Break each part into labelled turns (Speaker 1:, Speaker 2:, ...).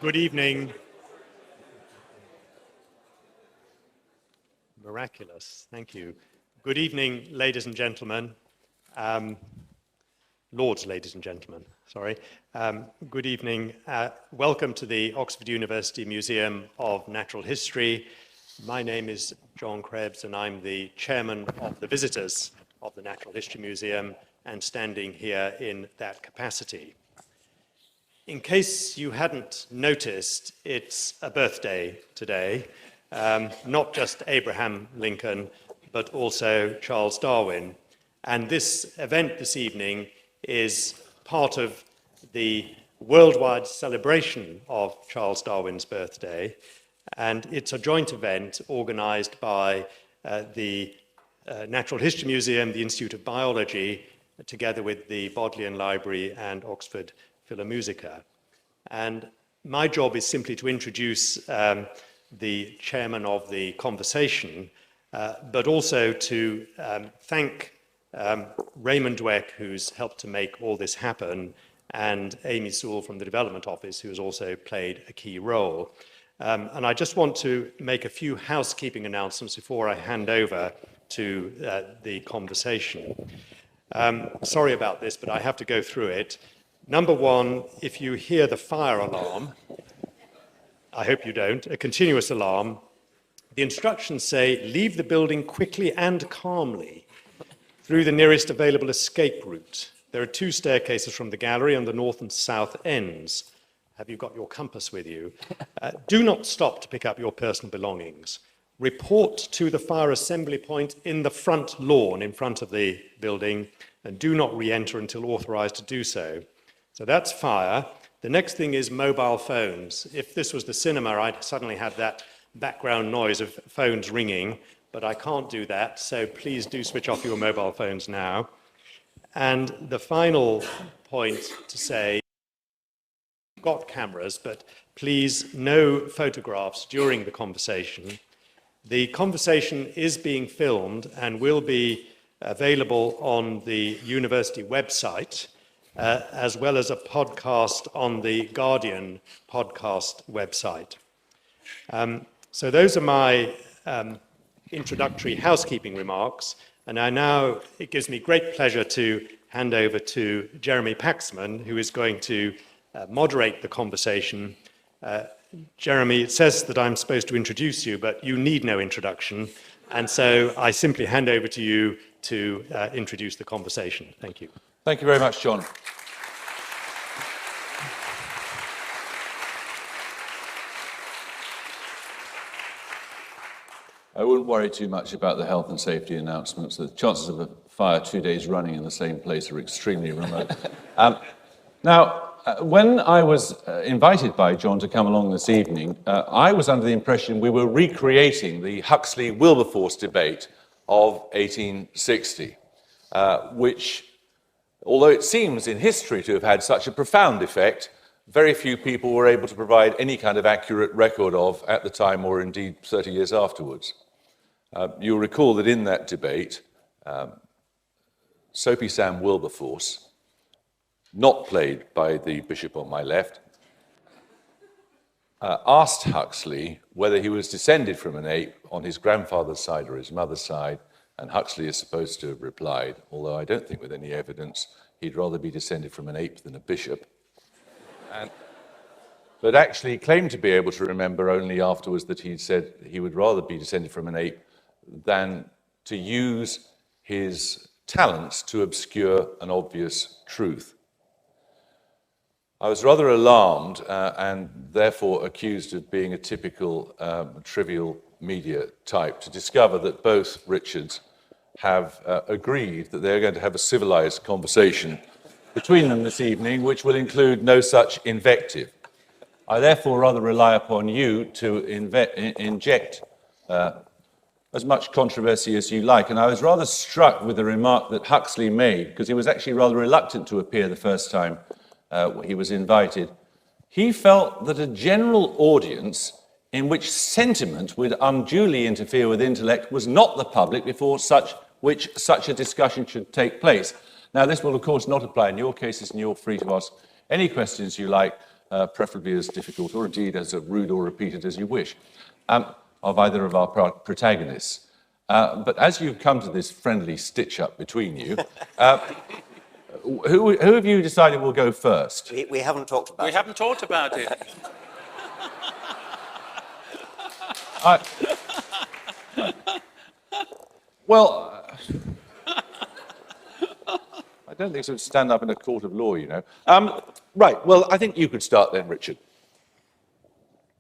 Speaker 1: Good evening. Miraculous, thank you. Good evening, ladies and gentlemen. Lords, ladies and gentlemen, sorry. Good evening. Welcome to the Oxford University Museum of Natural History. My name is John Krebs and I'm the chairman of the visitors of the Natural History Museum and standing here in that capacity. In case you hadn't noticed, it's a birthday today, not just Abraham Lincoln, but also Charles Darwin. And this event this evening is part of the worldwide celebration of Charles Darwin's birthday. And it's a joint event organized by the Natural History Museum, the Institute of Biology, together with the Bodleian Library and Oxford Philmusica. And my job is simply to introduce the chairman of the conversation, but also to thank Raymond Dweck, who's helped to make all this happen, and Amy Sewell from the Development Office, who has also played a key role. And I just want to make a few housekeeping announcements before I hand over to the conversation. Sorry about this, but I have to go through it. Number one, if you hear the fire alarm, I hope you don't, a continuous alarm, the instructions say, leave the building quickly and calmly through the nearest available escape route. There are 2 staircases from the gallery on the north and south ends. Have you got your compass with you? Do not stop to pick up your personal belongings. Report to the fire assembly point in the front lawn in front of the building, and do not re-enter until authorized to do so. So that's fire. The next thing is mobile phones. If this was the cinema, I'd suddenly have that background noise of phones ringing, but I can't do that, so please do switch off your mobile phones now. And the final point to say, got cameras, but please no photographs during the conversation. The conversation is being filmed and will be available on the university website, as well as a podcast on the Guardian podcast website. So those are my introductory housekeeping remarks, and now it gives me great pleasure to hand over to Jeremy Paxman, who is going to moderate the conversation. Jeremy, it says that I'm supposed to introduce you, but you need no introduction, and so I simply hand over to you to introduce the conversation. Thank you.
Speaker 2: Thank you very much, John. I wouldn't worry too much about the health and safety announcements. The chances of a fire 2 days running in the same place are extremely remote. When I was invited by John to come along this evening, I was under the impression we were recreating the Huxley-Wilberforce debate of 1860, which, although it seems in history to have had such a profound effect, very few people were able to provide any kind of accurate record of at the time or indeed 30 years afterwards. You'll recall that in that debate, Soapy Sam Wilberforce, not played by the bishop on my left, asked Huxley whether he was descended from an ape on his grandfather's side or his mother's side, and Huxley is supposed to have replied, although I don't think with any evidence, he'd rather be descended from an ape than a bishop. But actually claimed to be able to remember only afterwards that he'd said he would rather be descended from an ape than to use his talents to obscure an obvious truth. I was rather alarmed and therefore accused of being a typical trivial media type to discover that both Richards have agreed that they're going to have a civilized conversation between them this evening, which will include no such invective. I therefore rather rely upon you to inject as much controversy as you like. And I was rather struck with the remark that Huxley made, because he was actually rather reluctant to appear the first time he was invited. He felt that a general audience in which sentiment would unduly interfere with intellect was not the public before which such a discussion should take place. Now, this will, of course, not apply in your cases, and you're free to ask any questions you like, preferably as difficult or indeed as rude or repeated as you wish, of either of our protagonists. But as you've come to this friendly stitch-up between you, who have you decided will go first?
Speaker 3: We haven't talked about it.
Speaker 4: We haven't talked about it.
Speaker 2: Well, I don't think so would stand up in a court of law, you know. Right, well, I think you could start then, Richard.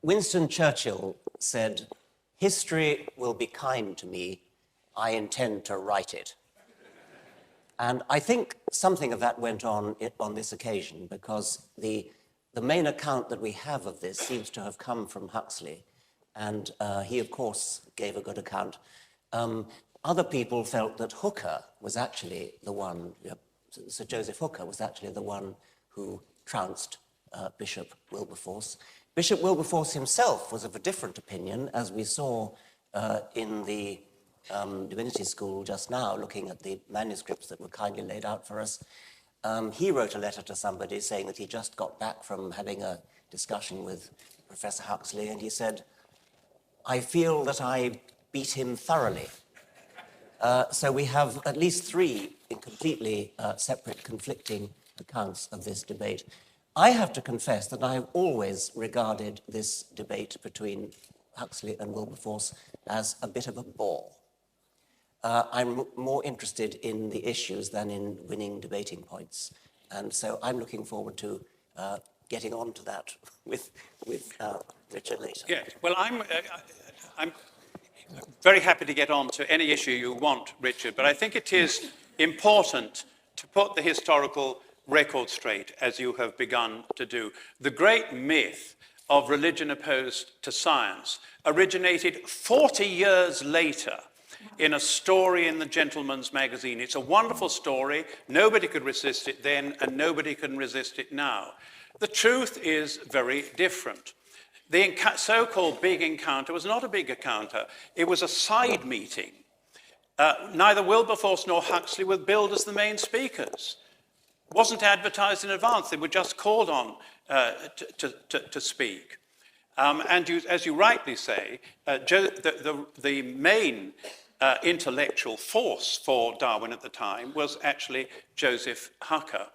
Speaker 3: Winston Churchill said, "History will be kind to me. I intend to write it." And I think something of that went on this occasion, because the main account that we have of this seems to have come from Huxley, and he, of course, gave a good account. Other people felt that Hooker was actually the one, Sir Joseph Hooker was actually the one who trounced Bishop Wilberforce. Bishop Wilberforce himself was of a different opinion, as we saw in the Divinity School just now, looking at the manuscripts that were kindly laid out for us. He wrote a letter to somebody saying that he just got back from having a discussion with Professor Huxley, and he said, "I feel that I beat him thoroughly." So we have at least three completely separate, conflicting accounts of this debate. I have to confess that I have always regarded this debate between Huxley and Wilberforce as a bit of a bore. I'm more interested in the issues than in winning debating points. And so I'm looking forward to getting on to that with Richard later.
Speaker 4: Yes, well, I'm very happy to get on to any issue you want, Richard, but I think it is important to put the historical record straight, as you have begun to do. The great myth of religion opposed to science originated 40 years later in a story in the Gentleman's Magazine. It's a wonderful story. Nobody could resist it then, and nobody can resist it now. The truth is very different. The so-called big encounter was not a big encounter. It was a side meeting. Neither Wilberforce nor Huxley were billed as the main speakers. It wasn't advertised in advance. They were just called on to speak. And as you rightly say, the main intellectual force for Darwin at the time was actually Joseph Hooker.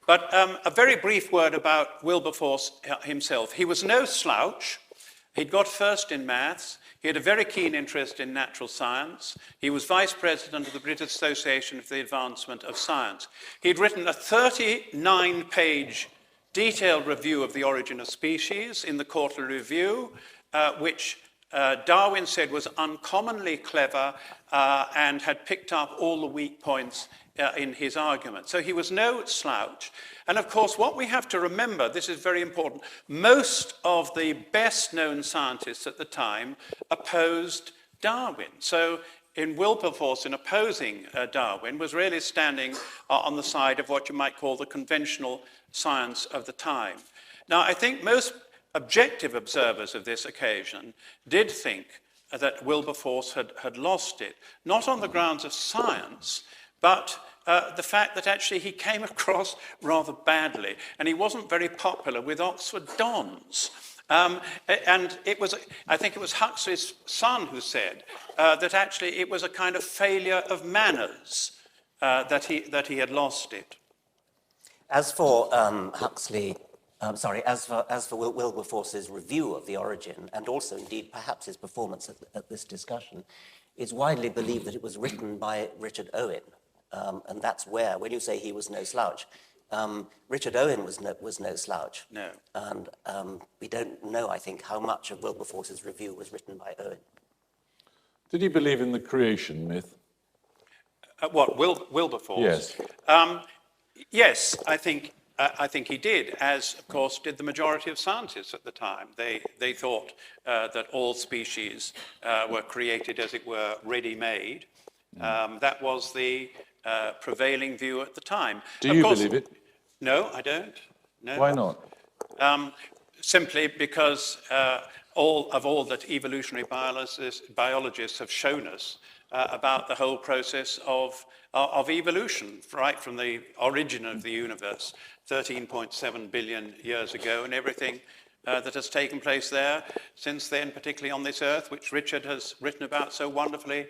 Speaker 4: But a very brief word about Wilberforce himself. He was no slouch. He'd got first in maths. He had a very keen interest in natural science. He was vice president of the British Association for the Advancement of Science. He'd written a 39-page detailed review of The Origin of Species in the Quarterly Review, which Darwin said was uncommonly clever and had picked up all the weak points in his argument. So he was no slouch. And of course, what we have to remember, this is very important, most of the best-known scientists at the time opposed Darwin. So in Wilberforce, in opposing Darwin, was really standing on the side of what you might call the conventional science of the time. Now, I think most objective observers of this occasion did think that Wilberforce had lost it, not on the grounds of science, but the fact that actually he came across rather badly, and he wasn't very popular with Oxford dons. And it was, I think it was Huxley's son who said that actually it was a kind of failure of manners that he had lost it.
Speaker 3: As for as for Wilberforce's review of The Origin, and also indeed perhaps his performance at this discussion, it's widely believed that it was written by Richard Owen. And that's where, when you say he was no slouch, Richard Owen was no slouch.
Speaker 4: No.
Speaker 3: And we don't know, I think, how much of Wilberforce's review was written by Owen.
Speaker 2: Did he believe in the creation myth?
Speaker 4: Wilberforce?
Speaker 2: Yes.
Speaker 4: Yes, I think he did, as, of course, did the majority of scientists at the time. They thought that all species were created, as it were, ready-made. That was the prevailing view at the time.
Speaker 2: Do you believe it?
Speaker 4: No, I don't. No.
Speaker 2: Why not?
Speaker 4: Simply because all that evolutionary biologists have shown us about the whole process of evolution, right from the origin of the universe 13.7 billion years ago, and everything that has taken place there since then, particularly on this earth, which Richard has written about so wonderfully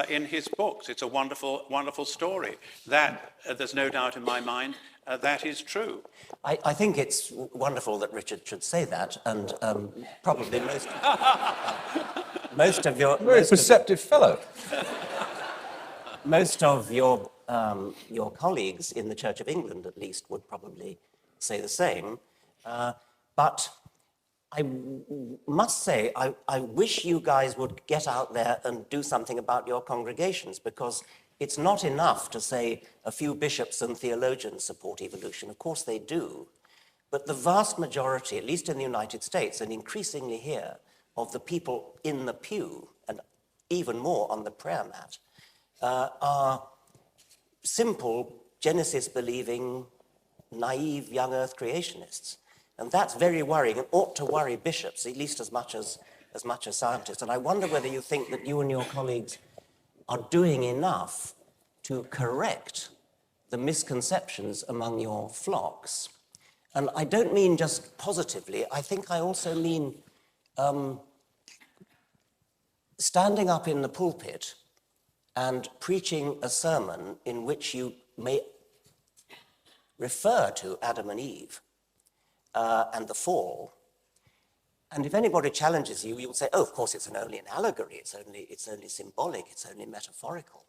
Speaker 4: in his books. It's a wonderful, wonderful story. That, there's no doubt in my mind, that is true.
Speaker 3: I think it's wonderful that Richard should say that, and probably most of your...
Speaker 2: Very perceptive fellow.
Speaker 3: Most of your colleagues in the Church of England, at least, would probably say the same. But I must say, I wish you guys would get out there and do something about your congregations, because it's not enough to say a few bishops and theologians support evolution. Of course they do. But the vast majority, at least in the United States, and increasingly here, of the people in the pew, and even more on the prayer mat, are simple Genesis-believing, naive young earth creationists. And that's very worrying and ought to worry bishops, at least as much as scientists. And I wonder whether you think that you and your colleagues are doing enough to correct the misconceptions among your flocks. And I don't mean just positively, I think I also mean standing up in the pulpit and preaching a sermon in which you may refer to Adam and Eve and the fall. And if anybody challenges you, you'll say, oh, of course, it's only an allegory, it's only symbolic, it's only metaphorical.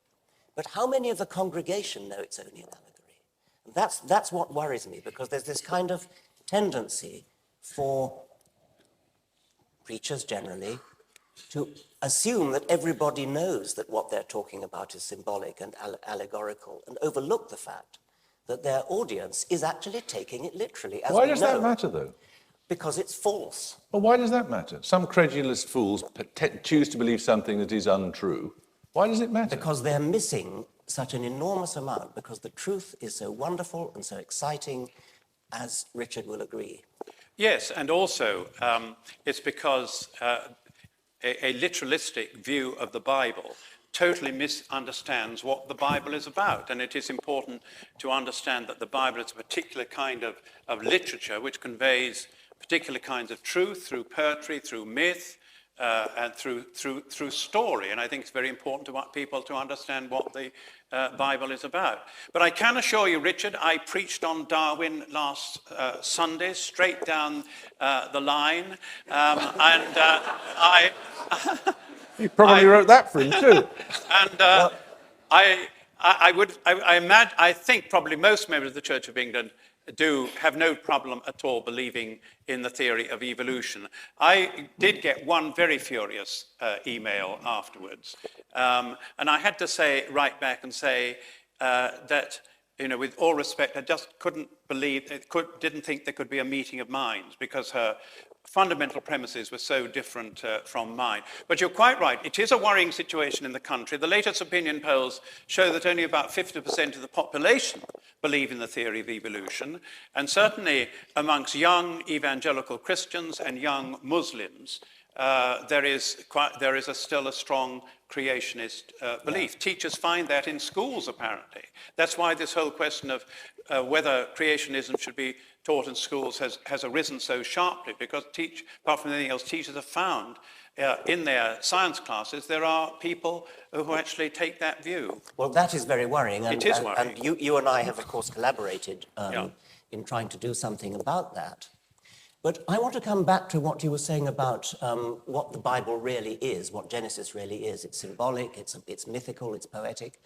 Speaker 3: But how many of the congregation know it's only an allegory? And that's what worries me, because there's this kind of tendency for preachers generally to assume that everybody knows that what they're talking about is symbolic and allegorical, and overlook the fact that their audience is actually taking it literally.
Speaker 2: Why does that matter, though?
Speaker 3: Because it's false.
Speaker 2: Well, why does that matter? Some credulous fools choose to believe something that is untrue. Why does it matter?
Speaker 3: Because they're missing such an enormous amount, because the truth is so wonderful and so exciting, as Richard will agree.
Speaker 4: Yes, and also it's because a literalistic view of the Bible totally misunderstands what the Bible is about. And it is important to understand that the Bible is a particular kind of literature which conveys particular kinds of truth through poetry, through myth, and through story. And I think it's very important to people to understand what the Bible is about. But I can assure you, Richard, I preached on Darwin last Sunday, straight down the line, and I...
Speaker 2: You probably wrote that for him too.
Speaker 4: And I think probably most members of the Church of England do have no problem at all believing in the theory of evolution. I did get one very furious email afterwards, and I had to write back and say that, you know, with all respect, I just couldn't believe, didn't think there could be a meeting of minds, because her fundamental premises were so different from mine. But you're quite right, it is a worrying situation in the country. The latest opinion polls show that only about 50% of the population believe in the theory of evolution, and certainly amongst young evangelical Christians and young Muslims, there is still a strong creationist belief. Teachers find that in schools, apparently. That's why this whole question of whether creationism should be taught in schools has arisen so sharply, because apart from anything else, teachers have found in their science classes there are people who actually take that view.
Speaker 3: Well, that is very worrying. And,
Speaker 4: it is worrying.
Speaker 3: And you and I have, of course, collaborated in trying to do something about that. But I want to come back to what you were saying about what the Bible really is, what Genesis really is. It's symbolic, it's mythical, it's poetic.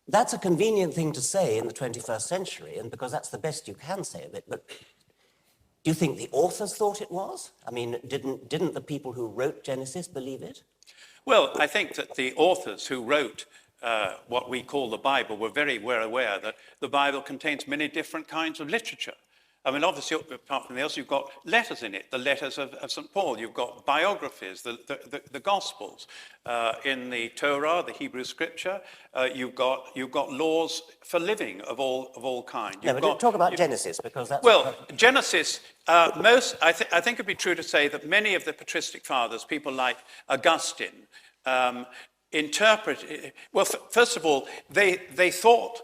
Speaker 3: That's a convenient thing to say in the 21st century, and because that's the best you can say of it. But do you think the authors thought it was? I mean, didn't the people who wrote Genesis believe it?
Speaker 4: Well, I think that the authors who wrote what we call the Bible were very well aware that the Bible contains many different kinds of literature. I mean, obviously, apart from this, you've got letters in it, the letters of St. Paul. You've got biographies, the Gospels. In the Torah, the Hebrew Scripture, you've got laws for living of all kinds.
Speaker 3: Talk about Genesis, because that's...
Speaker 4: Well, Genesis, I think it'd be true to say that many of the patristic fathers, people like Augustine, interpret. Well, first of all, they thought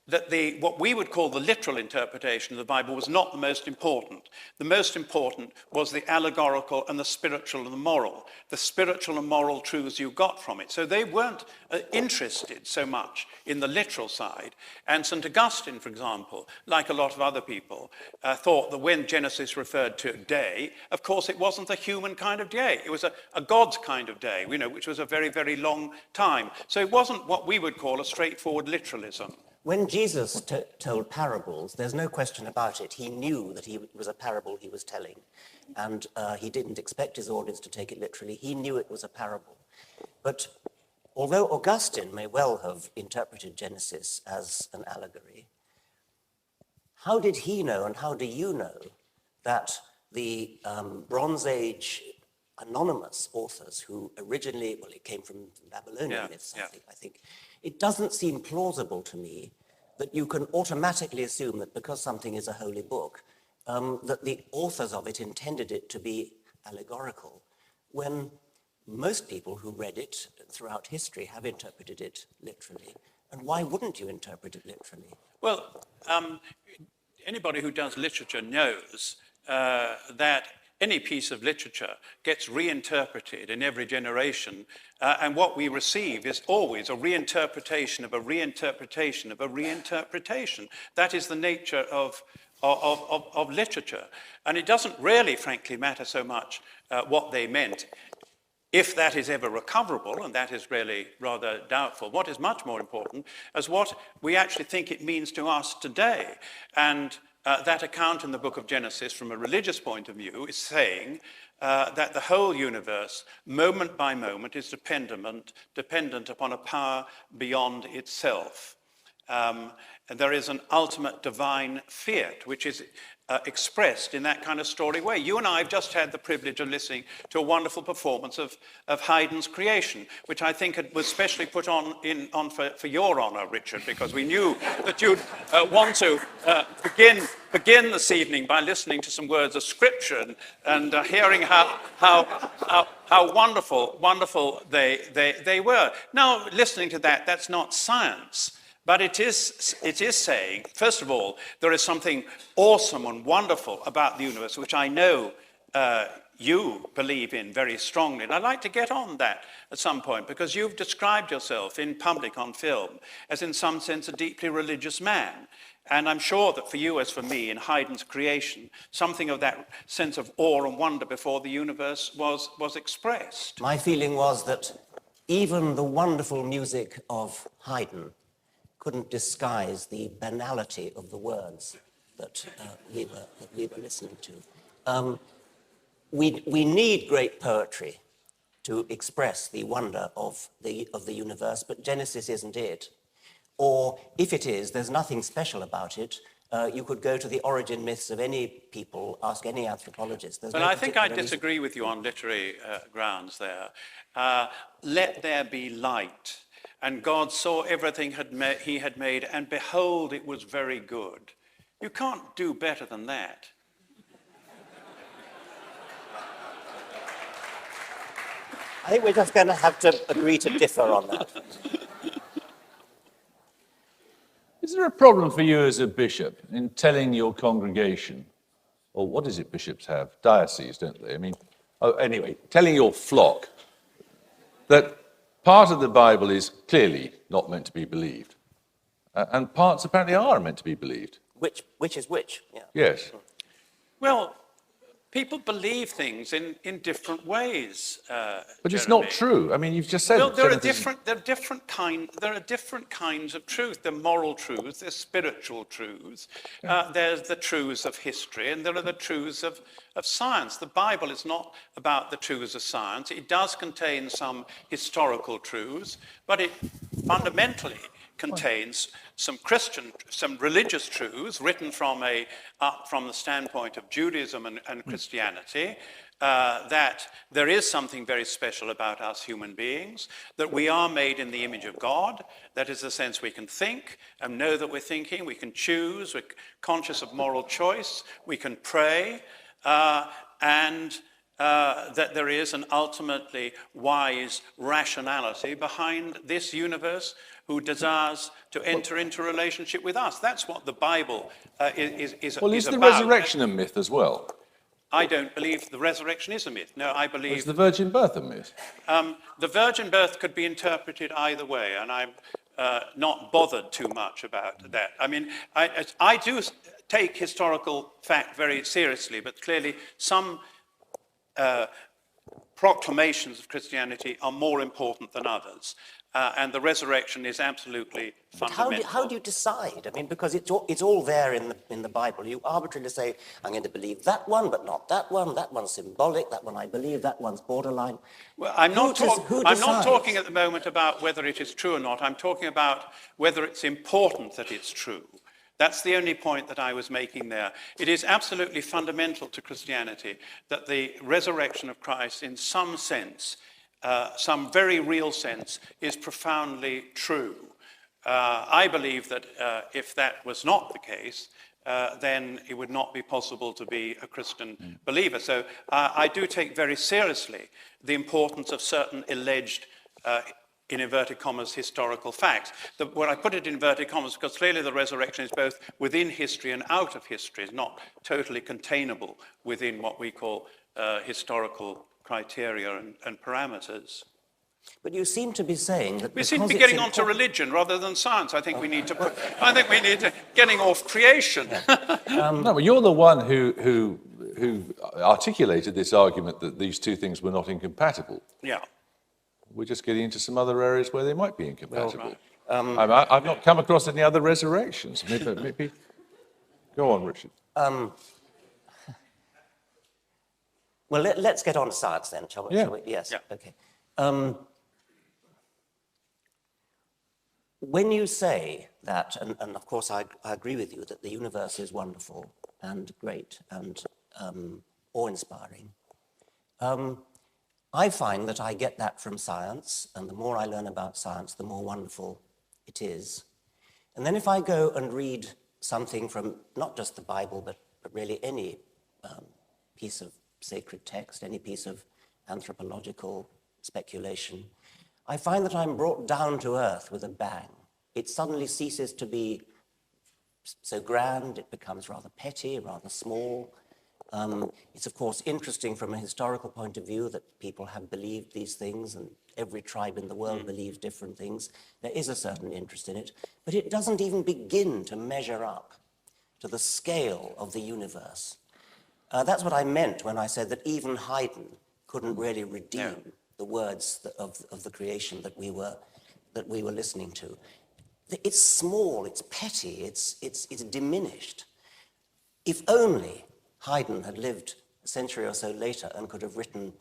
Speaker 4: that what we would call the literal interpretation of the Bible was not the most important. The most important was the allegorical and the spiritual and the moral. The spiritual and moral truths you got from it. So they weren't interested so much in the literal side. And St. Augustine, for example, like a lot of other people, thought that when Genesis referred to day, of course it wasn't a human kind of day. It was a God's kind of day, which was a very, very long time. So it wasn't what we would call a straightforward literalism.
Speaker 3: When Jesus told parables, there's no question about it. He knew that it was a parable he was telling, and he didn't expect his audience to take it literally. He knew it was a parable. But although Augustine may well have interpreted Genesis as an allegory, how did he know, and how do you know, that the Bronze Age anonymous authors who originally, well, it came from Babylonian myths, I think. It doesn't seem plausible to me that you can automatically assume that because something is a holy book, that the authors of it intended it to be allegorical, when most people who read it throughout history have interpreted it literally. And why wouldn't you interpret it literally?
Speaker 4: Well, anybody who does literature knows that any piece of literature gets reinterpreted in every generation, and what we receive is always a reinterpretation of a reinterpretation of a reinterpretation. That is the nature of literature. And it doesn't really, frankly, matter so much what they meant, if that is ever recoverable, and that is really rather doubtful. What is much more important is what we actually think it means to us today. And that account in the book of Genesis, from a religious point of view, is saying that the whole universe, moment by moment, is dependent upon a power beyond itself. And there is an ultimate divine fiat, which is expressed in that kind of story way. You and I have just had the privilege of listening to a wonderful performance of Haydn's Creation, which I think was specially put on for your honour, Richard, because we knew that you'd want to begin this evening by listening to some words of Scripture and hearing how wonderful they were. Now, listening to that's not science. But it is saying, first of all, there is something awesome and wonderful about the universe, which I know you believe in very strongly. And I'd like to get on that at some point, because you've described yourself in public on film as, in some sense, a deeply religious man. And I'm sure that for you, as for me, in Haydn's Creation, something of that sense of awe and wonder before the universe was expressed.
Speaker 3: My feeling was that even the wonderful music of Haydn couldn't disguise the banality of the words that we were listening to. We need great poetry to express the wonder of the universe, but Genesis isn't it. Or if it is, there's nothing special about it. You could go to the origin myths of any people, ask any anthropologist.
Speaker 4: But I think I disagree with you on literary grounds there. Let there be light. And God saw everything he had made, and behold, it was very good. You can't do better than that.
Speaker 3: I think we're just going to have to agree to differ on that.
Speaker 2: Is there a problem for you as a bishop in telling your congregation, or what is it bishops have? Dioceses, don't they? I mean, anyway, telling your flock that part of the Bible is clearly not meant to be believed, and parts apparently are meant to be believed.
Speaker 3: Which is which? Yeah.
Speaker 2: Yes.
Speaker 4: Well, people believe things in different ways.
Speaker 2: But it's not true. I mean, you've just said.
Speaker 4: Well, there are different kinds of truth. There are moral truths, there's spiritual truths, there's the truths of history, and there are the truths of science. The Bible is not about the truths of science. It does contain some historical truths, but it fundamentally contains some religious truths written from the standpoint of Judaism and Christianity, that there is something very special about us human beings, that we are made in the image of God. That is the sense we can think and know that we're thinking, we can choose, we're conscious of moral choice, we can pray, and that there is an ultimately wise rationality behind this universe who desires to enter into a relationship with us. That's what the Bible is
Speaker 2: Well, is the
Speaker 4: about.
Speaker 2: resurrection a myth as well?
Speaker 4: I don't believe the resurrection is a myth. No, I
Speaker 2: Is
Speaker 4: believe
Speaker 2: the virgin birth a myth?
Speaker 4: the virgin birth could be interpreted either way, and I'm not bothered too much about that. I mean, I do take historical fact very seriously, but clearly some proclamations of Christianity are more important than others. And the resurrection is absolutely fundamental.
Speaker 3: How do you decide? I mean, because it's all there in the Bible. You arbitrarily say, I'm going to believe that one, but not that one. That one's symbolic. That one I believe. That one's borderline.
Speaker 4: Well, I'm not
Speaker 3: decides?
Speaker 4: talking at the moment about whether it is true or not. I'm talking about whether it's important that it's true. That's the only point that I was making there. It is absolutely fundamental to Christianity that the resurrection of Christ, in some sense, some very real sense, is profoundly true. I believe that if that was not the case, then it would not be possible to be a Christian believer. So I do take very seriously the importance of certain alleged in inverted commas, historical facts. When I put it in inverted commas, because clearly the resurrection is both within history and out of history. It's not totally containable within what we call historical criteria and parameters.
Speaker 3: But you seem to be saying that
Speaker 4: we seem to be getting onto religion rather than science. I think we need to getting off creation.
Speaker 2: No, but you're the one who articulated this argument that these two things were not incompatible.
Speaker 4: Yeah.
Speaker 2: We're just getting into some other areas where they might be incompatible. I've not come across any other resurrections. Maybe. Go on, Richard.
Speaker 3: Well, let's get on to science then, shall we?
Speaker 2: Yeah.
Speaker 3: Shall we? Yes.
Speaker 4: Yeah.
Speaker 3: Okay. When you say that, and of course I agree with you that the universe is wonderful and great and awe-inspiring, I find that I get that from science, and the more I learn about science, the more wonderful it is. And then if I go and read something from not just the Bible, but really any piece of sacred text, any piece of anthropological speculation, I find that I'm brought down to earth with a bang. It suddenly ceases to be so grand, it becomes rather petty, rather small. It's of course interesting from a historical point of view that people have believed these things, and every tribe in the world believes different things. There is a certain interest in it, but it doesn't even begin to measure up to the scale of the universe. That's what I meant when I said that even Haydn couldn't really redeem the words of the creation that we were listening to. It's small, it's petty, it's diminished. If only Haydn had lived a century or so later and could have written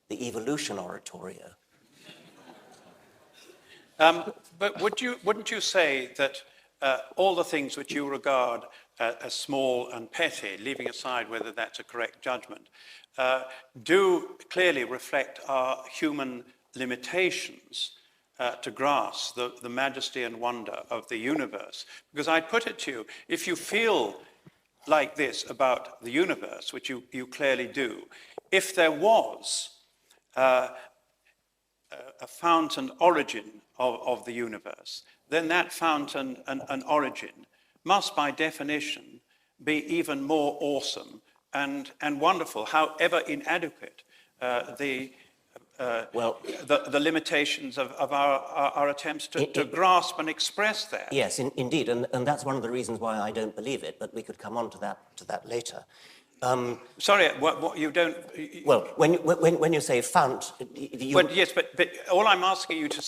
Speaker 3: the Evolution Oratorio.
Speaker 4: But wouldn't you say that all the things which you regard as small and petty, leaving aside whether that's a correct judgment, do clearly reflect our human limitations to grasp the majesty and wonder of the universe? Because I'd put it to you, if you feel like this about the universe, which you clearly do, if there was a fountain origin of the universe, then that fountain and origin must by definition be even more awesome and wonderful, however inadequate the limitations of our attempts to grasp and express that.
Speaker 3: Yes, indeed, and that's one of the reasons why I don't believe it, but we could come on to that later.
Speaker 4: Sorry, what you don't...
Speaker 3: Well, when you say fount...
Speaker 4: yes, but all I'm asking you to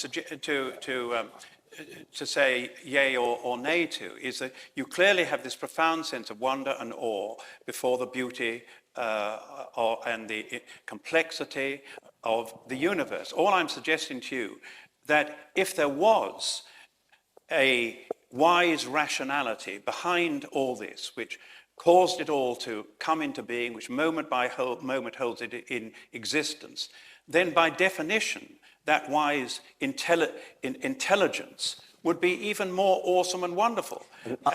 Speaker 4: say yay or nay to is that you clearly have this profound sense of wonder and awe before the beauty and the complexity of the universe. All I'm suggesting to you that if there was a wise rationality behind all this, which caused it all to come into being, which moment by moment holds it in existence, then by definition, that wise intelligence would be even more awesome and wonderful.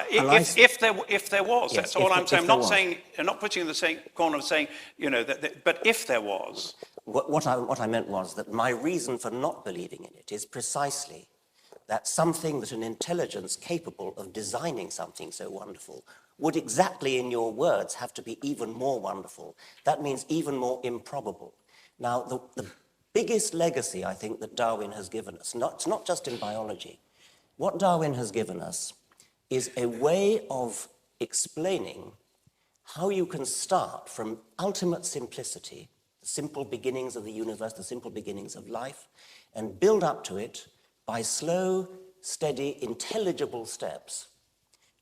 Speaker 4: If there was,
Speaker 3: Yes,
Speaker 4: that's all I'm saying. I'm not putting in the same corner of saying, but if there was.
Speaker 3: What I meant was that my reason for not believing in it is precisely that something, that an intelligence capable of designing something so wonderful would exactly, in your words, have to be even more wonderful. That means even more improbable. Now, the biggest legacy, I think, that Darwin has given us, it's not just in biology. What Darwin has given us is a way of explaining how you can start from ultimate simplicity, the simple beginnings of the universe, the simple beginnings of life, and build up to it by slow, steady, intelligible steps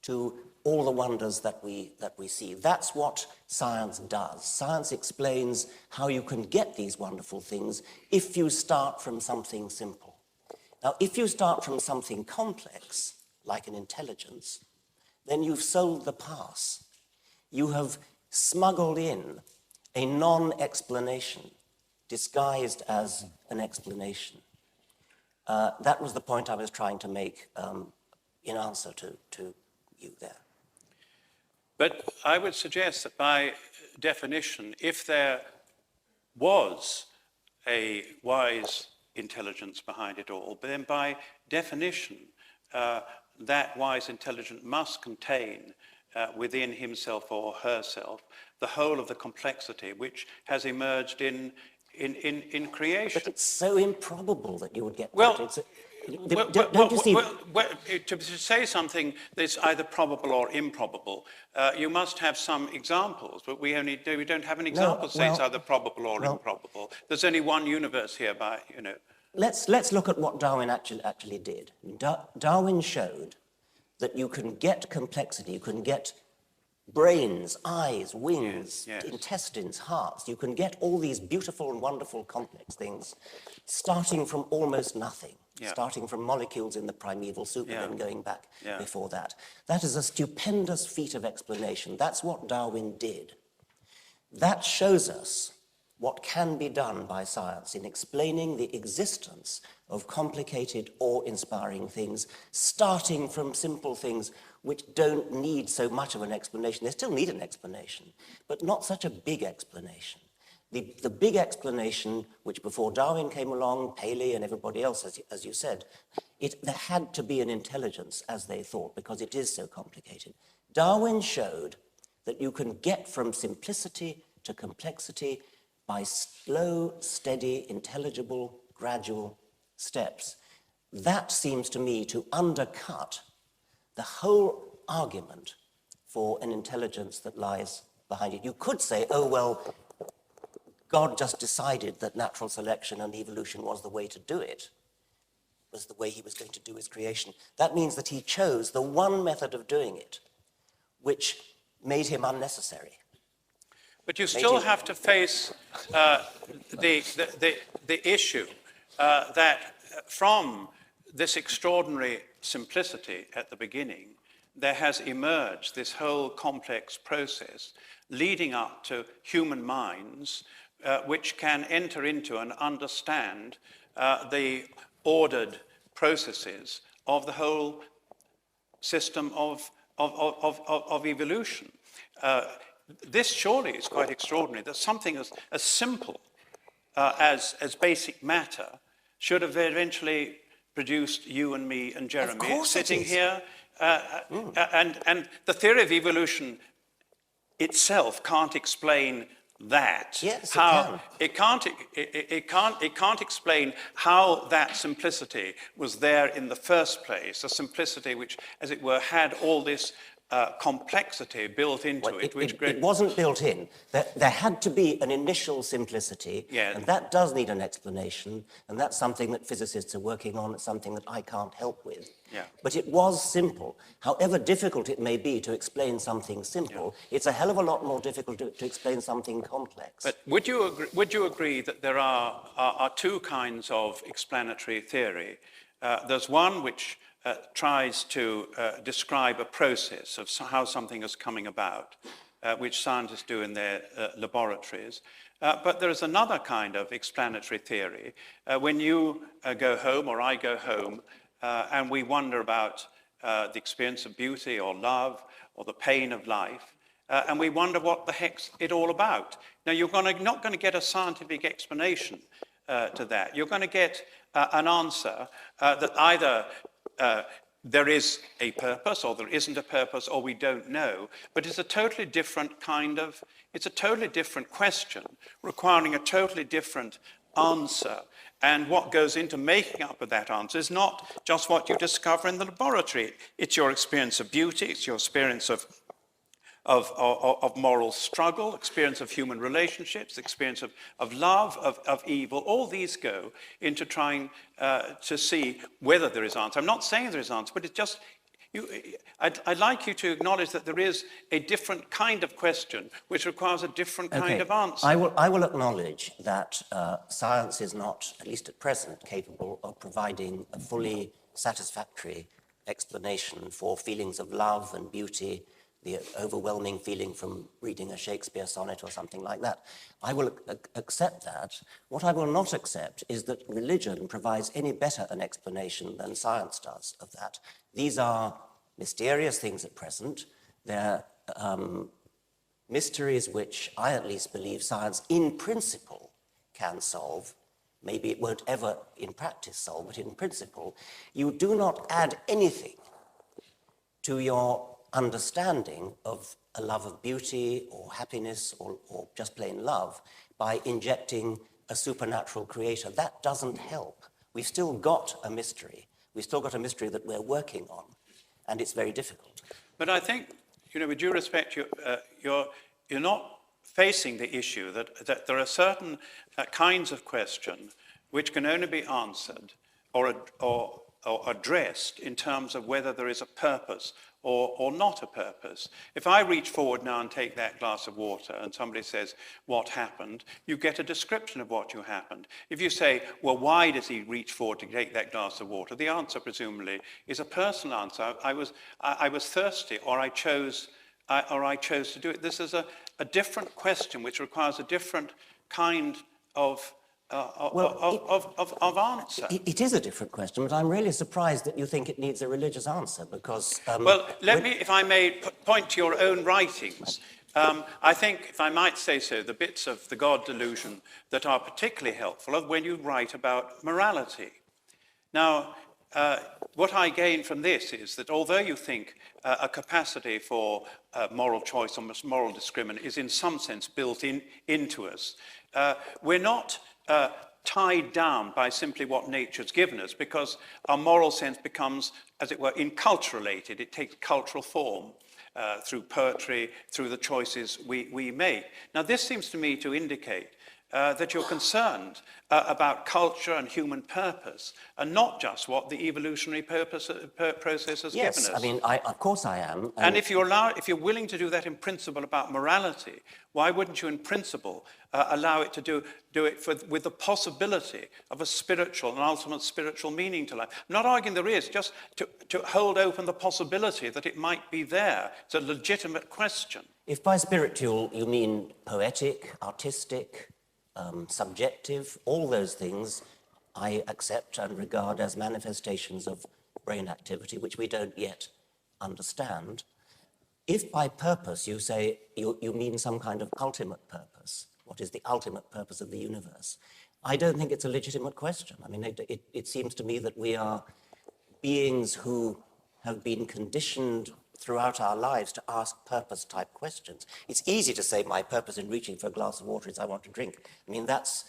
Speaker 3: to all the wonders that we see. That's what science does. Science explains how you can get these wonderful things if you start from something simple. Now, if you start from something complex, like an intelligence, then you've sold the pass. You have smuggled in a non-explanation disguised as an explanation. That was the point I was trying to make in answer to you there.
Speaker 4: But I would suggest that by definition, if there was a wise intelligence behind it all, then by definition, that wise intelligence must contain within himself or herself the whole of the complexity which has emerged in creation.
Speaker 3: But it's so improbable that you would get
Speaker 4: Well,
Speaker 3: that. Don't you see?
Speaker 4: To say something that's either probable or improbable, you must have some examples, but we don't have an example to say it's either probable or improbable. There's only one universe here
Speaker 3: Let's look at what Darwin actually did. Darwin showed that you can get complexity, you can get brains, eyes, wings, intestines, hearts. You can get all these beautiful and wonderful complex things starting from almost nothing, starting from molecules in the primeval soup and then going back before that. That is a stupendous feat of explanation. That's what Darwin did. That shows us what can be done by science in explaining the existence of complicated, awe-inspiring things, starting from simple things which don't need so much of an explanation. They still need an explanation, but not such a big explanation. The big explanation, which before Darwin came along, Paley and everybody else, as you said, there had to be an intelligence, as they thought, because it is so complicated. Darwin showed that you can get from simplicity to complexity by slow, steady, intelligible, gradual steps. That seems to me to undercut the whole argument for an intelligence that lies behind it. You could say, oh, well, God just decided that natural selection and evolution was the way to do it, was the way he was going to do his creation. That means that he chose the one method of doing it, which made him unnecessary.
Speaker 4: But you still have to face the issue that from this extraordinary simplicity at the beginning, there has emerged this whole complex process leading up to human minds which can enter into and understand the ordered processes of the whole system of evolution. This surely is quite extraordinary, that something as simple as basic matter should have eventually produced you and me and Jeremy sitting here. And the theory of evolution itself can't explain that.
Speaker 3: Yes,
Speaker 4: it can't explain how that simplicity was there in the first place, a simplicity which, as it were, had all this complexity built into it.
Speaker 3: It wasn't built in. There had to be an initial simplicity, and that does need an explanation, and that's something that physicists are working on. It's something that I can't help with. But it was simple. However difficult it may be to explain something simple, it's a hell of a lot more difficult to explain something complex.
Speaker 4: But would you agree that there are two kinds of explanatory theory? There's one which tries to describe a process of how something is coming about, which scientists do in their laboratories. But there is another kind of explanatory theory. When you go home or I go home, and we wonder about the experience of beauty or love or the pain of life, and we wonder what the heck's it all about. Now, you're not going to get a scientific explanation to that. You're going to get an answer that either there is a purpose or there isn't a purpose or we don't know, but it's a totally different question requiring a totally different answer. And what goes into making up of that answer is not just what you discover in the laboratory. It's your experience of beauty, it's your experience of moral struggle, experience of human relationships, experience of love, of evil. All these go into trying to see whether there is answer. I'm not saying there is answer, but it's just, I'd like you to acknowledge that there is a different kind of question which requires a different kind of answer.
Speaker 3: I will acknowledge that science is not, at least at present, capable of providing a fully satisfactory explanation for feelings of love and beauty, the overwhelming feeling from reading a Shakespeare sonnet or something like that. I will accept that. What I will not accept is that religion provides any better an explanation than science does of that. These are mysterious things at present. They're mysteries which I at least believe science in principle can solve. Maybe it won't ever in practice solve, but in principle, you do not add anything to your understanding of a love of beauty or happiness or just plain love by injecting a supernatural creator. That doesn't help. We've still got a mystery. We've still got a mystery that we're working on, and it's very difficult.
Speaker 4: But I think, with due respect, you're not facing the issue that there are certain kinds of question which can only be answered or addressed in terms of whether there is a purpose or not a purpose. If I reach forward now and take that glass of water and somebody says, what happened? You get a description of what happened. If you say, well, why does he reach forward to take that glass of water? The answer, presumably, is a personal answer. I was thirsty, or I chose to do it. This is a different question which requires a different kind of answer.
Speaker 3: It is a different question, but I'm really surprised that you think it needs a religious answer, because...
Speaker 4: well, let me, if I may, point to your own writings. I think, if I might say so, the bits of the God delusion that are particularly helpful are when you write about morality. Now, what I gain from this is that although you think a capacity for moral choice or moral discrimination is in some sense built into us, we're not tied down by simply what nature's given us, because our moral sense becomes, as it were, enculturated. It takes cultural form through poetry, through the choices we make. Now, this seems to me to indicate that you're concerned about culture and human purpose, and not just what the evolutionary process has given us.
Speaker 3: Yes, I mean, of course I am.
Speaker 4: And if you're willing to do that in principle about morality, why wouldn't you in principle allow it to do it with the possibility of a spiritual, an ultimate spiritual meaning to life? I'm not arguing there is, just to hold open the possibility that it might be there. It's a legitimate question.
Speaker 3: If by spiritual you mean poetic, artistic, subjective, all those things I accept and regard as manifestations of brain activity, which we don't yet understand. If by purpose you say you mean some kind of ultimate purpose, what is the ultimate purpose of the universe? I don't think it's a legitimate question. I mean, it seems to me that we are beings who have been conditioned throughout our lives to ask purpose-type questions. It's easy to say my purpose in reaching for a glass of water is I want to drink. I mean, that's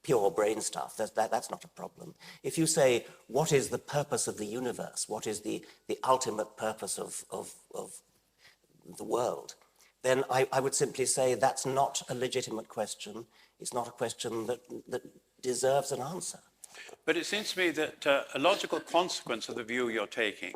Speaker 3: pure brain stuff. That's not a problem. If you say, what is the purpose of the universe? What is the ultimate purpose of the world? Then I would simply say that's not a legitimate question. It's not a question that deserves an answer.
Speaker 4: But it seems to me that a logical consequence of the view you're taking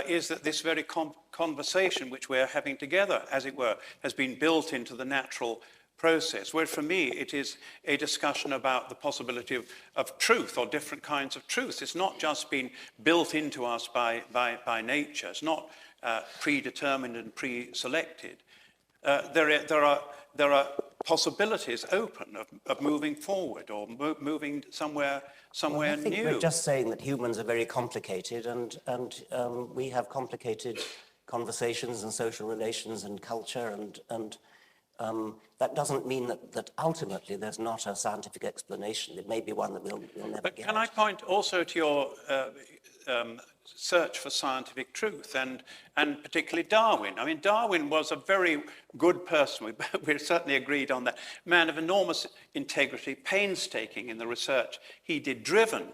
Speaker 4: is that this very conversation which we're having together, as it were, has been built into the natural process, where for me it is a discussion about the possibility of truth or different kinds of truth. It's not just been built into us by nature. It's not predetermined and pre-selected. There are possibilities open of moving forward or moving somewhere
Speaker 3: I think
Speaker 4: new.
Speaker 3: we're just saying that humans are very complicated, and we have complicated conversations and social relations and culture, and that doesn't mean that ultimately there's not a scientific explanation. It may be one that we'll never
Speaker 4: But
Speaker 3: get.
Speaker 4: can I point also to your search for scientific truth, and particularly Darwin? I mean, Darwin was a very good person. We're certainly agreed on that. Man of enormous integrity, painstaking in the research he did, driven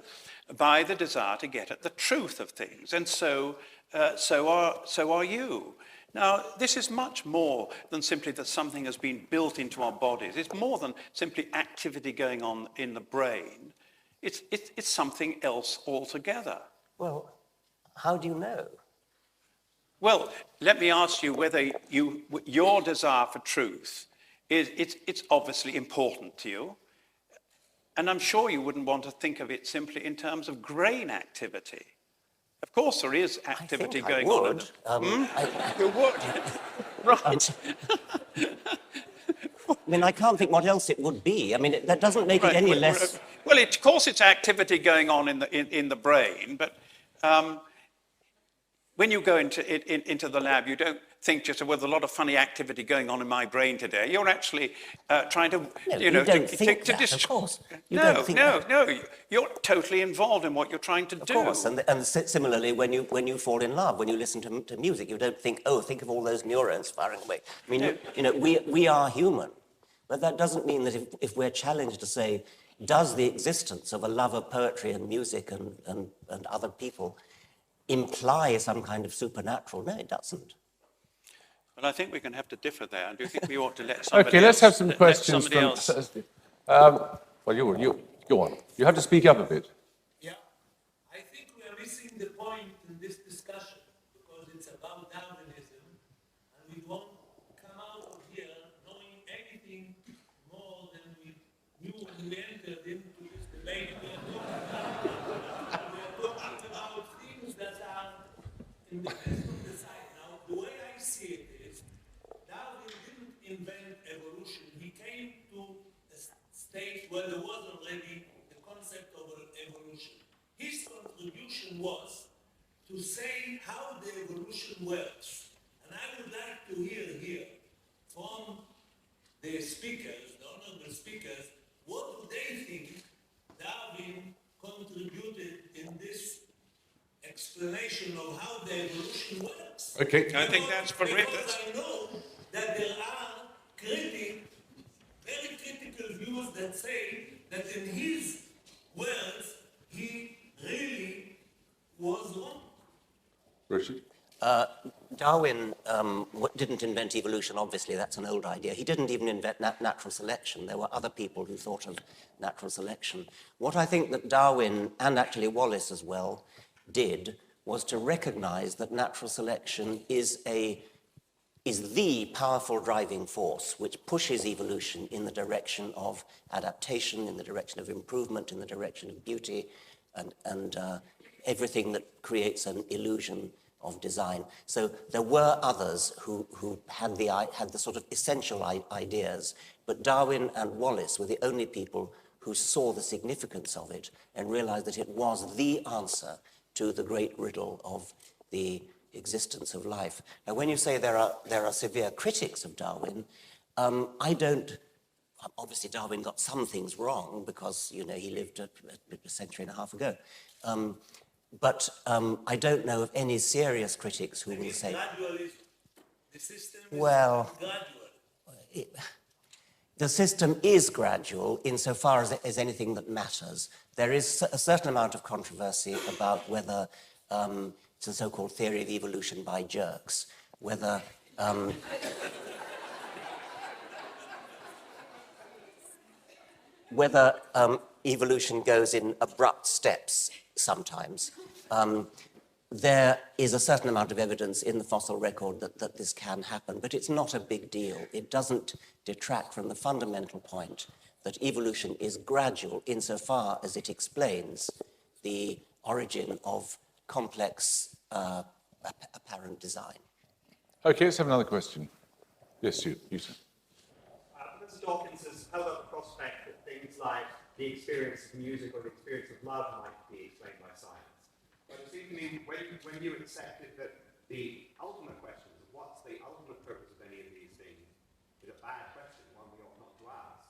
Speaker 4: by the desire to get at the truth of things. And so are you. Now, this is much more than simply that something has been built into our bodies. It's more than simply activity going on in the brain. It's something else altogether.
Speaker 3: Well, how do you know?
Speaker 4: Well, let me ask you whether your desire for truth it's obviously important to you. And I'm sure you wouldn't want to think of it simply in terms of brain activity. Of course, there is activity going on. You would? Right.
Speaker 3: I mean, I can't think what else it would be. I mean, that doesn't make it any less...
Speaker 4: Well, of course, it's activity going on in the brain, but when you go into the lab, you don't think just, well, there's a lot of funny activity going on in my brain today. You're actually trying to,
Speaker 3: you don't think that, of course.
Speaker 4: No, you're totally involved in what you're trying to do.
Speaker 3: Of course, and similarly, when you fall in love, when you listen to music, you don't think, oh, think of all those neurons firing away. I mean, we are human, but that doesn't mean that if we're challenged to say, does the existence of a love of poetry and music and other people imply some kind of supernatural? No, it doesn't.
Speaker 4: But I think we're going to have to differ there. Do you think we ought to let somebody
Speaker 2: Okay, let's have some
Speaker 4: let
Speaker 2: questions
Speaker 4: somebody
Speaker 2: from...
Speaker 4: else?
Speaker 2: Well, you go on. You have to speak up a bit.
Speaker 5: Yeah, I think we are missing the point in this discussion because it's about Darwinism, and we won't come out of here knowing anything more than we knew when we entered into this debate. We are talking about things that are in the best of the side. Now, the way I see it is, Darwin didn't invent evolution. He came to a state where there was already the concept of evolution. His contribution was to say how the evolution works. And I would like to hear here from the speakers, the honorable speakers, what do they think Darwin contributed in this explanation of how the evolution works?
Speaker 2: Okay.
Speaker 4: I think that's for Rick.
Speaker 5: Because I know that there are very critical views that say that in his words, he really was wrong.
Speaker 2: Richard?
Speaker 3: Darwin didn't invent evolution, obviously, that's an old idea. He didn't even invent natural selection. There were other people who thought of natural selection. What I think that Darwin, and actually Wallace as well, did was to recognize that natural selection is the powerful driving force which pushes evolution in the direction of adaptation, in the direction of improvement, in the direction of beauty, and everything that creates an illusion of design. So there were others who had the sort of essential ideas, but Darwin and Wallace were the only people who saw the significance of it and realized that it was the answer to the great riddle of the existence of life. Now, when you say there are severe critics of Darwin, obviously Darwin got some things wrong because, he lived a century and a half ago. But I don't know of any serious critics who will say...
Speaker 5: The system is
Speaker 3: well,
Speaker 5: gradual.
Speaker 3: The system is gradual insofar as anything that matters. There is a certain amount of controversy about whether it's a so-called theory of evolution by jerks, whether evolution goes in abrupt steps sometimes. There is a certain amount of evidence in the fossil record that this can happen, but it's not a big deal. It doesn't detract from the fundamental point that evolution is gradual insofar as it explains the origin of complex apparent design.
Speaker 2: Okay, let's have another question. Yes, you sir.
Speaker 6: Mr. Dawkins.
Speaker 1: the experience of music or the experience of love might be explained by science. But it seems to me when you accepted that the ultimate question of what's the ultimate purpose of any of these things is a bad question, one we ought not to ask,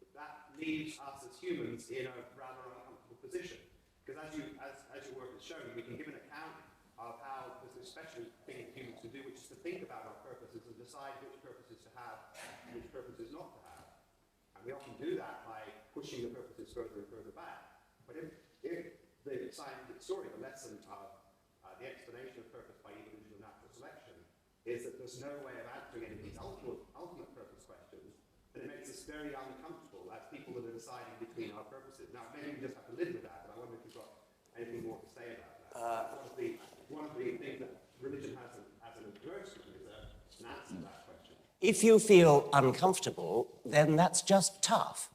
Speaker 1: but that leaves us as humans in a rather uncomfortable position. Because as your work has shown, we can give an account of how there's a special thing that humans can do, which is to think about our purposes and decide which purposes to have and which purposes not to have. And we often do that by pushing the purposes further and further back. But if the scientific story, the lesson of the explanation of purpose by evolution and natural selection is that there's no way of answering any of these ultimate purpose questions, then it makes us very uncomfortable as people that are deciding between our purposes. Now, maybe we just have to live with that, but I wonder if you've got anything more to say about that. One of the things that religion has as an advertisement is an answer to that question.
Speaker 3: If you feel uncomfortable, then that's just tough.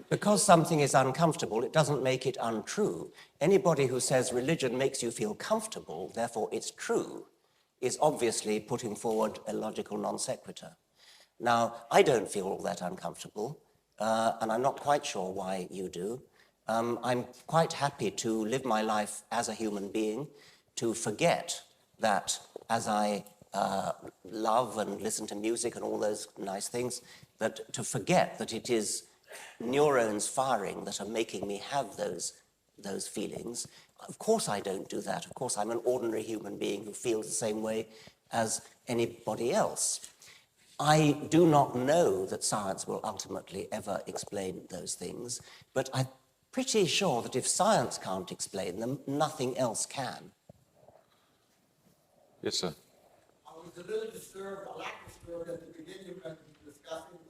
Speaker 3: Because something is uncomfortable, it doesn't make it untrue. Anybody who says religion makes you feel comfortable, therefore it's true, is obviously putting forward a logical non sequitur. Now, I don't feel all that uncomfortable, and I'm not quite sure why you do. I'm quite happy to live my life as a human being, to forget that as I love and listen to music and all those nice things, that to forget that it is neurons firing that are making me have those feelings. Of course I don't do that. Of course I'm an ordinary human being who feels the same way as anybody else. I do not know that science will ultimately ever explain those things, but I'm pretty sure that if science can't explain them, nothing else can.
Speaker 2: Yes, sir.
Speaker 6: I was a little disturbed, a lot disturbed at the beginning when we were discussing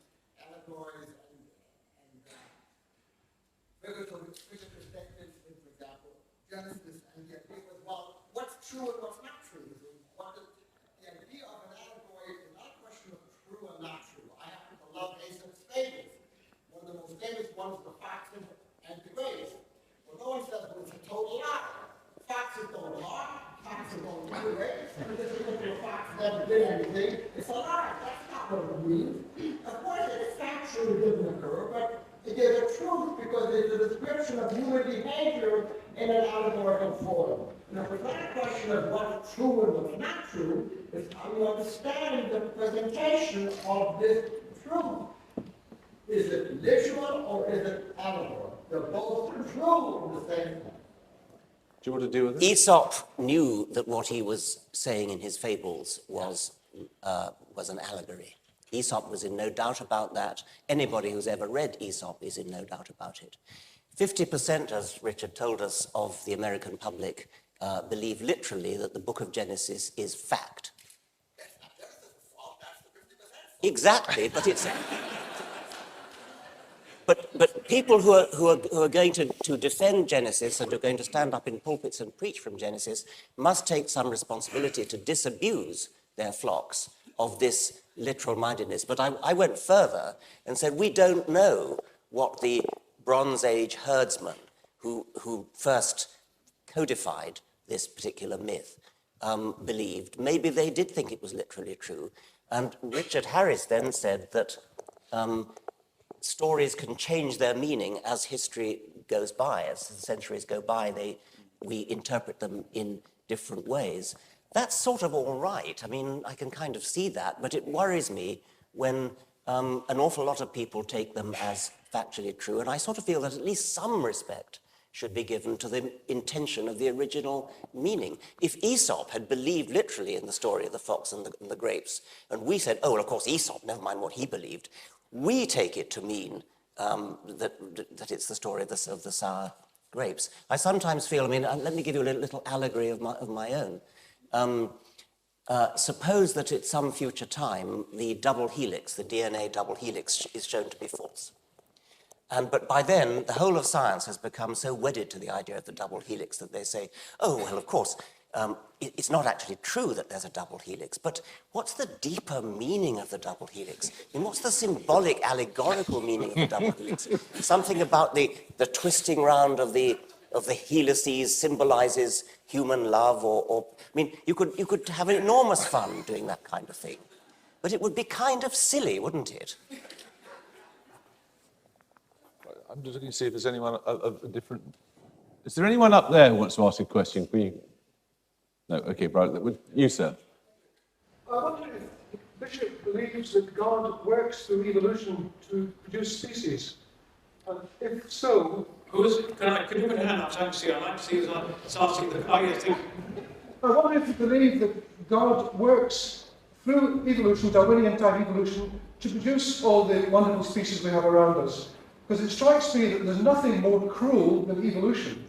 Speaker 6: allegories and figurative perspectives, for example, Genesis, and the idea was, well, what's true and what's not true? The idea of an allegory is not a question of true and not true. I happen to love Aesop's fables. One of the most famous ones is the fox and the grapes. Well, no one says, well, it's a total lie. Foxes don't lie. Foxes don't do grapes. And this is a fox never did anything. It's a lie. That's not what it means. Of course, it factually didn't occur, but it is a truth because it's a description of human behavior in an allegorical form. Now, it's not a question of what's true and what's not true. It's how you understand the presentation of this truth. Is it literal or is it allegorical? They're both true in the same time.
Speaker 2: Do you want to deal with it?
Speaker 3: Aesop knew that what he was saying in his fables was an allegory. Aesop was in no doubt about that. Anybody who's ever read Aesop is in no doubt about it. 50%, as Richard told us, of the American public believe literally that the book of Genesis is fact.
Speaker 6: That's not Genesis' fault, that's the 50% fault.
Speaker 3: Exactly, but it's... But people who are going to defend Genesis and who are going to stand up in pulpits and preach from Genesis must take some responsibility to disabuse their flocks of this literal mindedness. But I went further and said, we don't know what the Bronze Age herdsmen who first codified this particular myth believed. Maybe they did think it was literally true. And Richard Harris then said that stories can change their meaning as history goes by, as the centuries go by, we interpret them in different ways. That's sort of all right. I mean, I can kind of see that, but it worries me when an awful lot of people take them as factually true, and I sort of feel that at least some respect should be given to the intention of the original meaning. If Aesop had believed literally in the story of the fox and the grapes, and we said, oh, well, of course, Aesop, never mind what he believed, we take it to mean that it's the story of the sour grapes. I sometimes feel, I mean, let me give you a little allegory of my own. Suppose that at some future time, the double helix, the DNA double helix, is shown to be false. But by then, the whole of science has become so wedded to the idea of the double helix that they say, oh, well, of course, it's not actually true that there's a double helix, but what's the deeper meaning of the double helix? I mean, what's the symbolic, allegorical meaning of the double helix? Something about the twisting round of the helices symbolizes human love, or I mean, you could have enormous fun doing that kind of thing, but it would be kind of silly, wouldn't it?
Speaker 2: I'm just looking to see if there's anyone of a different... Is there anyone up there who wants to ask a question for you? No, okay, right. You, sir.
Speaker 7: I wonder if the Bishop believes that God works through evolution to produce species. And if so...
Speaker 4: Who is it? Can you put your hand up so I can see? I'd like to see who's asking the... Oh, yes,
Speaker 7: I wonder if you believe that God works through evolution, Darwinian-type evolution, to produce all the wonderful species we have around us. Because it strikes me that there's nothing more cruel than evolution.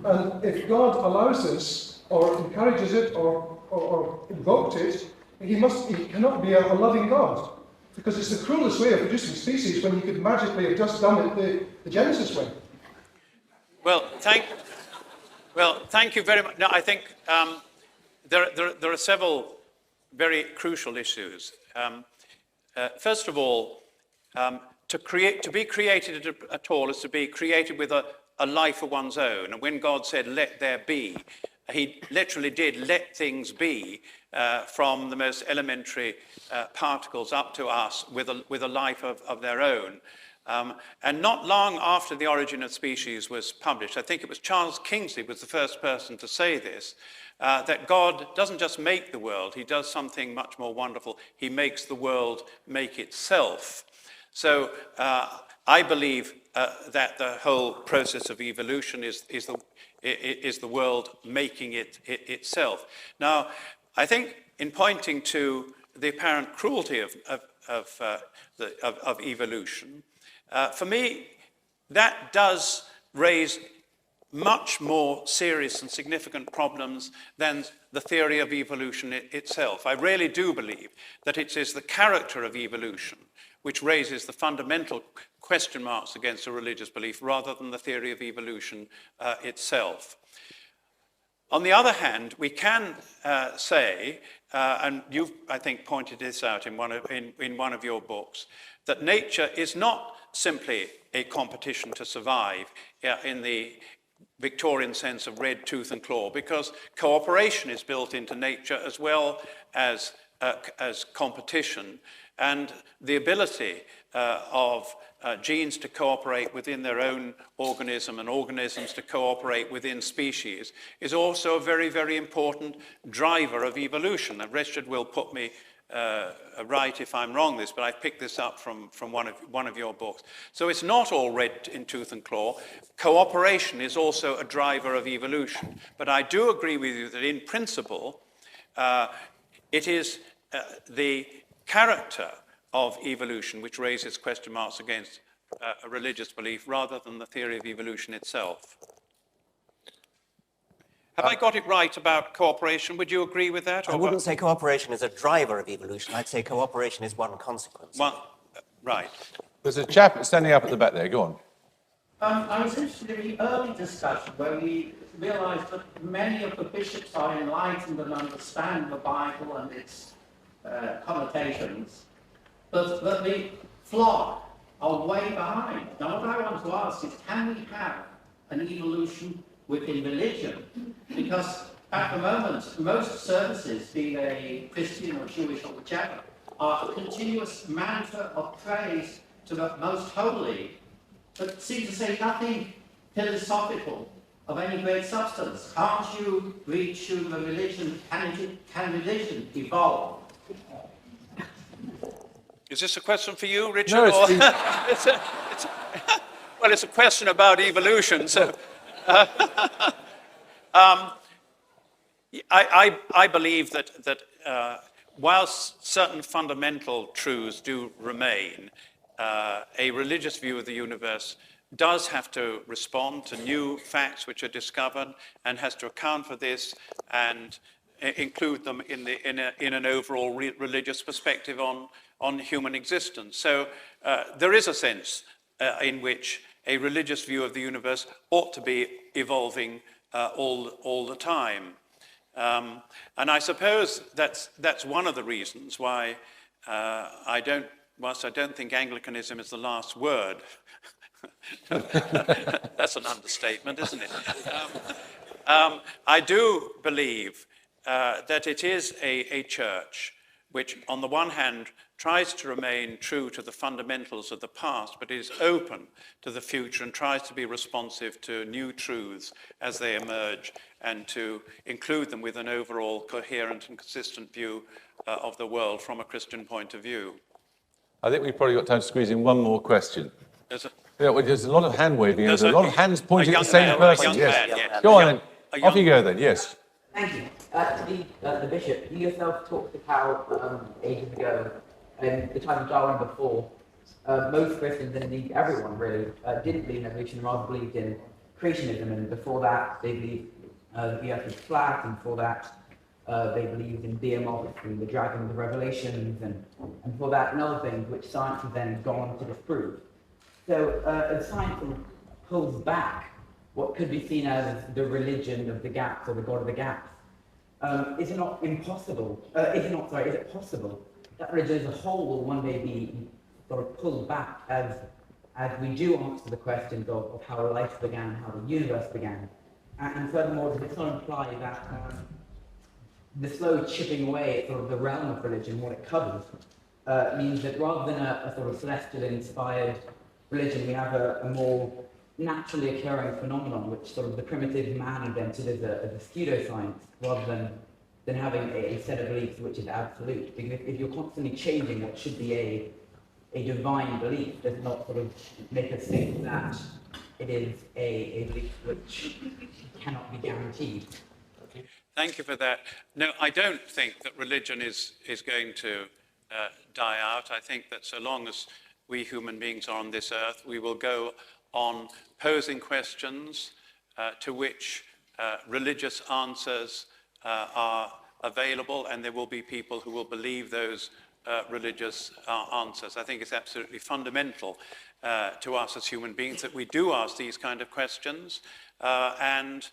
Speaker 7: And if God allows this, or encourages it, or invoked it, he cannot be a loving God. Because it's the cruelest way of producing species when you could magically have just done it the Genesis way.
Speaker 4: Well, thank you very much. No, I think there are several very crucial issues. First of all, to be created at all is to be created with a life of one's own. And when God said, "Let there be," he literally did let things be, from the most elementary particles up to us with a life of their own. And not long after The Origin of Species was published, I think it was Charles Kingsley was the first person to say this, that God doesn't just make the world, he does something much more wonderful. He makes the world make itself. So I believe that the whole process of evolution is the world making itself. Now, I think in pointing to the apparent cruelty of evolution, for me, that does raise much more serious and significant problems than the theory of evolution itself. I really do believe that it is the character of evolution which raises the fundamental question marks against a religious belief rather than the theory of evolution itself. On the other hand, we can say, and you've, I think, pointed this out in one of your books, that nature is not simply a competition to survive in the Victorian sense of red tooth and claw, because cooperation is built into nature as well as competition, and the ability of genes to cooperate within their own organism and organisms to cooperate within species is also a very, very important driver of evolution. And Richard will put me right if I'm wrong this, but I've picked this up from one of your books. So it's not all red in tooth and claw. Cooperation is also a driver of evolution. But I do agree with you that in principle, it is the character of evolution which raises question marks against a religious belief rather than the theory of evolution itself. Have I got it right about cooperation? Would you agree with that?
Speaker 3: I wouldn't say cooperation is a driver of evolution. I'd say cooperation is one consequence.
Speaker 4: Right.
Speaker 2: There's a chap standing up at the back there. Go on.
Speaker 8: I was interested in the early discussion where we realised that many of the bishops are enlightened and understand the Bible and its connotations, but that the flock are way behind. Now, what I want to ask is, can we have an evolution within religion? Because at the moment, most services, be they Christian or Jewish or whichever, are a continuous mantra of praise to the most holy, but seem to say nothing philosophical of any great substance. Can't you reach to the religion? Can religion evolve?
Speaker 4: Is this a question for you, Richard?
Speaker 2: No,
Speaker 4: well, it's a question about evolution. So, I believe that whilst certain fundamental truths do remain, a religious view of the universe does have to respond to new facts which are discovered and has to account for this and include them in an overall religious perspective on human existence. So there is a sense in which a religious view of the universe ought to be evolving all the time. And I suppose that's one of the reasons why whilst I don't think Anglicanism is the last word, that's an understatement, isn't it? I do believe that it is a church which, on the one hand, tries to remain true to the fundamentals of the past, but is open to the future and tries to be responsive to new truths as they emerge and to include them with an overall coherent and consistent view of the world from a Christian point of view.
Speaker 2: I think we've probably got time to squeeze in one more question.
Speaker 4: There's a,
Speaker 2: Yeah, well, there's a lot of hand waving. There's a lot of hands pointing at the
Speaker 4: young
Speaker 2: same
Speaker 4: man,
Speaker 2: person.
Speaker 4: a young
Speaker 2: Yes.
Speaker 4: man, yes.
Speaker 2: Go on
Speaker 4: A
Speaker 2: then.
Speaker 4: young-
Speaker 2: Off you go then. Yes.
Speaker 9: Thank you. The Bishop, you yourself talked of how ages ago, and the time of Darwin before, most Christians, and indeed everyone really, didn't believe in evolution, rather believed in creationism, and before that they believed the earth was flat, and before that they believed in Behemoth and the dragon of the Revelations, and before that and other things which science has then gone to disprove. So as science sort of pulls back what could be seen as the religion of the gaps or the God of the gaps, is it not impossible, is it possible that religion as a whole will one day be sort of pulled back as we do answer the questions of how life began, how the universe began? And furthermore, does it not imply that the slow chipping away at sort of the realm of religion, what it covers, means that rather than a sort of celestial inspired religion, we have a more naturally occurring phenomenon, which sort of the primitive man invented as a pseudoscience, rather than having a set of beliefs which is absolute. Because if you're constantly changing what should be a divine belief, does not sort of make us think that it is a belief which cannot be guaranteed.
Speaker 4: Thank you for that. No, I don't think that religion is going to die out. I think that so long as we human beings are on this earth, we will go on posing questions to which religious answers are available, and there will be people who will believe those religious answers. I think it's absolutely fundamental to us as human beings that we do ask these kind of questions, and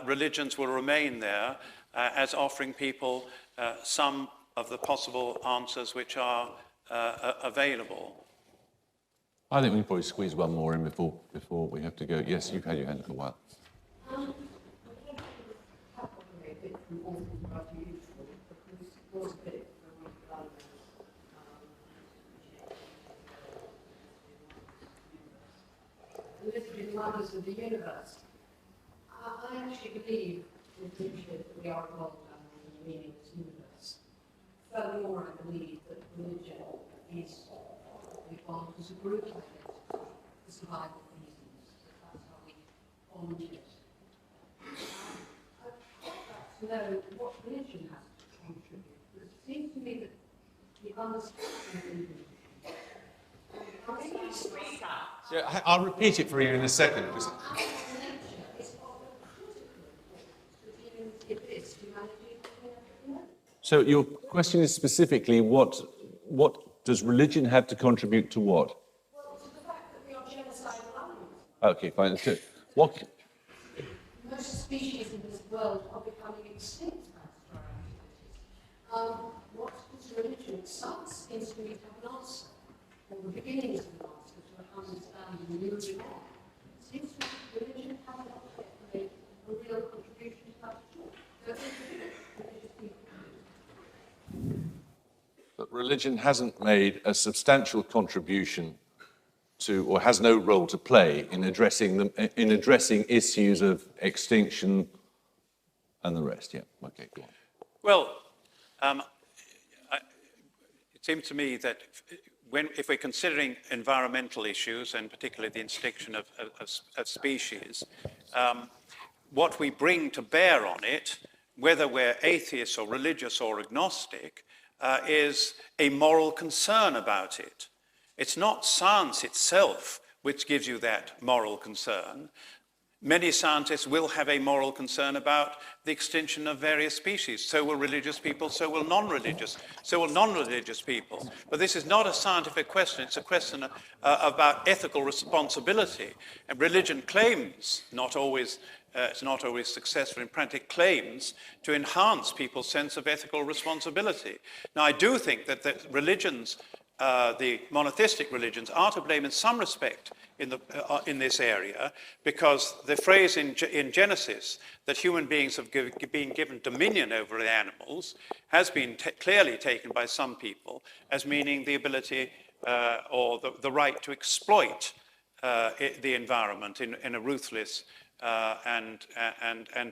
Speaker 4: religions will remain there as offering people some of the possible answers which are available.
Speaker 2: I think we can probably squeeze one more in before we have to go. Yes, you've had your hand up a while.
Speaker 10: Living in wonders of the universe. I actually believe with Nietzsche that we are involved in the meaningless universe. Furthermore, I believe that religion is evolved as a group identity for survival reasons. That's how we formed it. I'd like to know what religion has to contribute. Because it seems to me that the understanding
Speaker 2: Yeah, I'll repeat it for you in a second. So your question is specifically what does religion have to contribute to what?
Speaker 10: Well, to the fact that we are genocidal animals.
Speaker 2: Okay, fine. So what?
Speaker 10: Most species in this world are becoming extinct thanks to our activities. What is religion? Science seems to me to have an answer, or the beginnings of an answer to understanding and moving on. It seems to me that religion has not yet made a real contribution to that at all. Don't you think religious people?
Speaker 2: That religion hasn't made a substantial contribution to, or has no role to play in addressing issues of extinction and the rest. Yeah. Okay. Go on.
Speaker 4: Well, it seems to me that if we're considering environmental issues, and particularly the extinction of species, what we bring to bear on it, whether we're atheists or religious or agnostic, is a moral concern about it. It's not science itself which gives you that moral concern. Many scientists will have a moral concern about the extinction of various species. So will religious people, so will non-religious people. But this is not a scientific question, it's a question about ethical responsibility. And religion claims, it's not always successful in practice, claims to enhance people's sense of ethical responsibility. Now, I do think that religions the monotheistic religions are to blame in some respect in this area, because the phrase in Genesis that human beings have been given dominion over the animals has been clearly taken by some people as meaning the ability or the right to exploit the environment in a ruthless and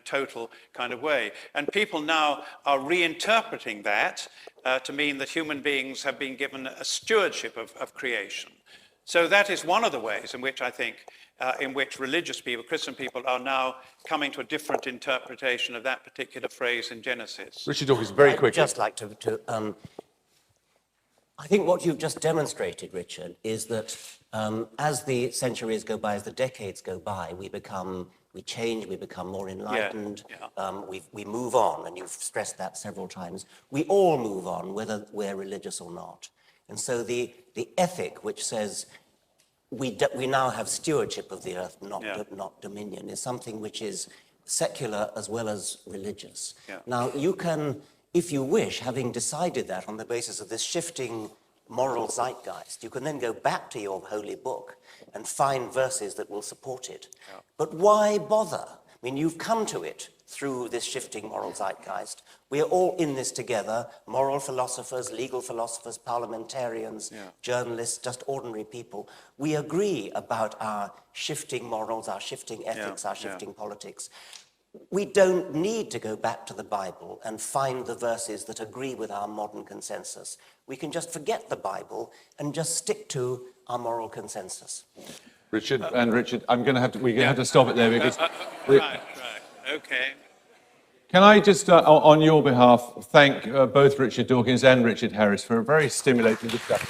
Speaker 4: total kind of way. And people now are reinterpreting that to mean that human beings have been given a stewardship of creation. So that is one of the ways in which I think, in which religious people, Christian people, are now coming to a different interpretation of that particular phrase in Genesis.
Speaker 2: Richard Dawkins, very quickly.
Speaker 3: I'd just like to I think what you've just demonstrated, Richard, is that as the centuries go by, as the decades go by, we change, we become more enlightened, we move on, and you've stressed that several times. We all move on, whether we're religious or not. And so the ethic which says we now have stewardship of the earth, not dominion, is something which is secular as well as religious.
Speaker 4: Yeah.
Speaker 3: Now, you can, if you wish, having decided that on the basis of this shifting moral zeitgeist, you can then go back to your holy book and find verses that will support it.
Speaker 4: Yeah.
Speaker 3: But why bother? I mean, you've come to it through this shifting moral zeitgeist. We are all in this together, moral philosophers, legal philosophers, parliamentarians, journalists, just ordinary people. We agree about our shifting morals, our shifting ethics, our shifting politics. We don't need to go back to the Bible and find the verses that agree with our modern consensus. We can just forget the Bible and just stick to our moral consensus.
Speaker 2: Richard, we're going to have to stop it there because...
Speaker 4: Right, okay.
Speaker 2: Can I just, on your behalf, thank both Richard Dawkins and Richard Harris for a very stimulating discussion.